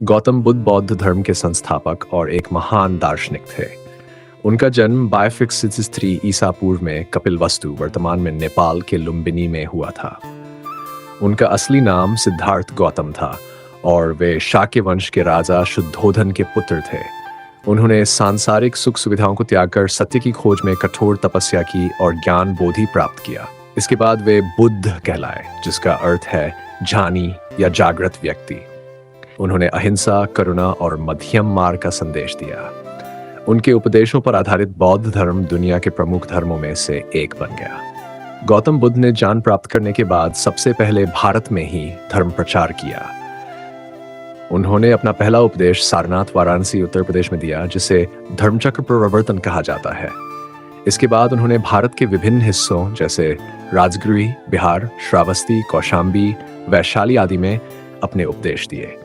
गौतम बुद्ध बौद्ध धर्म के संस्थापक और एक महान दार्शनिक थे। उनका जन्म 563 ईसा पूर्व में कपिलवस्तु वर्तमान में नेपाल के लुम्बिनी में हुआ था। उनका असली नाम सिद्धार्थ गौतम था और वे शाक्य वंश के राजा शुद्धोधन के पुत्र थे। उन्होंने सांसारिक सुख सुविधाओं को त्याग कर सत्य की खोज में कठोर तपस्या की और ज्ञान बोधि प्राप्त किया। इसके बाद वे बुद्ध कहलाए, जिसका अर्थ है ज्ञानी या जागृत व्यक्ति। उन्होंने अहिंसा, करुणा और मध्यम मार्ग का संदेश दिया। उनके उपदेशों पर आधारित बौद्ध धर्म दुनिया के प्रमुख धर्मों में से एक बन गया। गौतम बुद्ध ने ज्ञान प्राप्त करने के बाद सबसे पहले भारत में ही धर्म प्रचार किया। उन्होंने अपना पहला उपदेश सारनाथ, वाराणसी, उत्तर प्रदेश में दिया, जिसे धर्मचक्र प्रवर्तन कहा जाता है। इसके बाद उन्होंने भारत के विभिन्न हिस्सों जैसे राजगृह, बिहार, श्रावस्ती, कौशाम्बी, वैशाली आदि में अपने उपदेश दिए।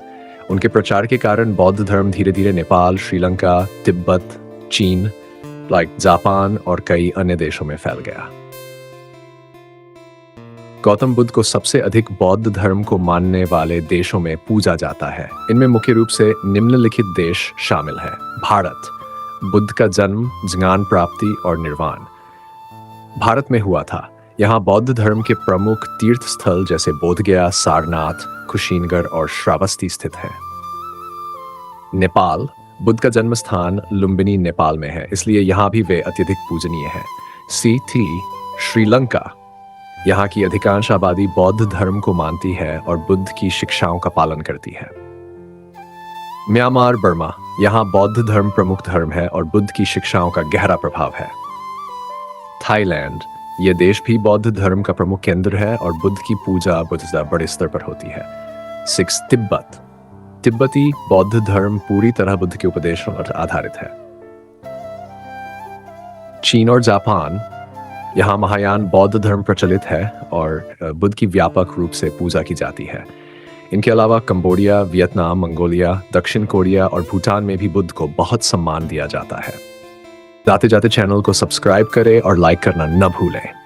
उनके प्रचार के कारण बौद्ध धर्म धीरे धीरे नेपाल, श्रीलंका, तिब्बत, चीन, जापान और कई अन्य देशों में फैल गया। गौतम बुद्ध को सबसे अधिक बौद्ध धर्म को मानने वाले देशों में पूजा जाता है। इनमें मुख्य रूप से निम्नलिखित देश शामिल हैं। भारत, बुद्ध का जन्म, ज्ञान प्राप्ति और निर्वाण भारत में हुआ था। यहाँ बौद्ध धर्म के प्रमुख तीर्थ स्थल जैसे बोधगया, सारनाथ, कुशीनगढ़ और श्रावस्ती स्थित है। नेपाल, बुद्ध का जन्म स्थान लुम्बिनी नेपाल में है, इसलिए यहाँ भी वे अत्यधिक पूजनीय है। श्रीलंका, यहाँ की अधिकांश आबादी बौद्ध धर्म को मानती है और बुद्ध की शिक्षाओं का पालन करती है। म्यांमार, बर्मा, यहाँ बौद्ध धर्म प्रमुख धर्म है और बुद्ध की शिक्षाओं का गहरा प्रभाव है। थाईलैंड, यह देश भी बौद्ध धर्म का प्रमुख केंद्र है और बुद्ध की पूजा बुद्ध बड़े स्तर पर होती है। तिब्बत, तिब्बती बौद्ध धर्म पूरी तरह बुद्ध के उपदेशों पर आधारित है। चीन और जापान, यहाँ महायान बौद्ध धर्म प्रचलित है और बुद्ध की व्यापक रूप से पूजा की जाती है। इनके अलावा कंबोडिया, वियतनाम, मंगोलिया, दक्षिण कोरिया और भूटान में भी बुद्ध को बहुत सम्मान दिया जाता है। जाते जाते चैनल को सब्सक्राइब करें और लाइक करना न भूलें।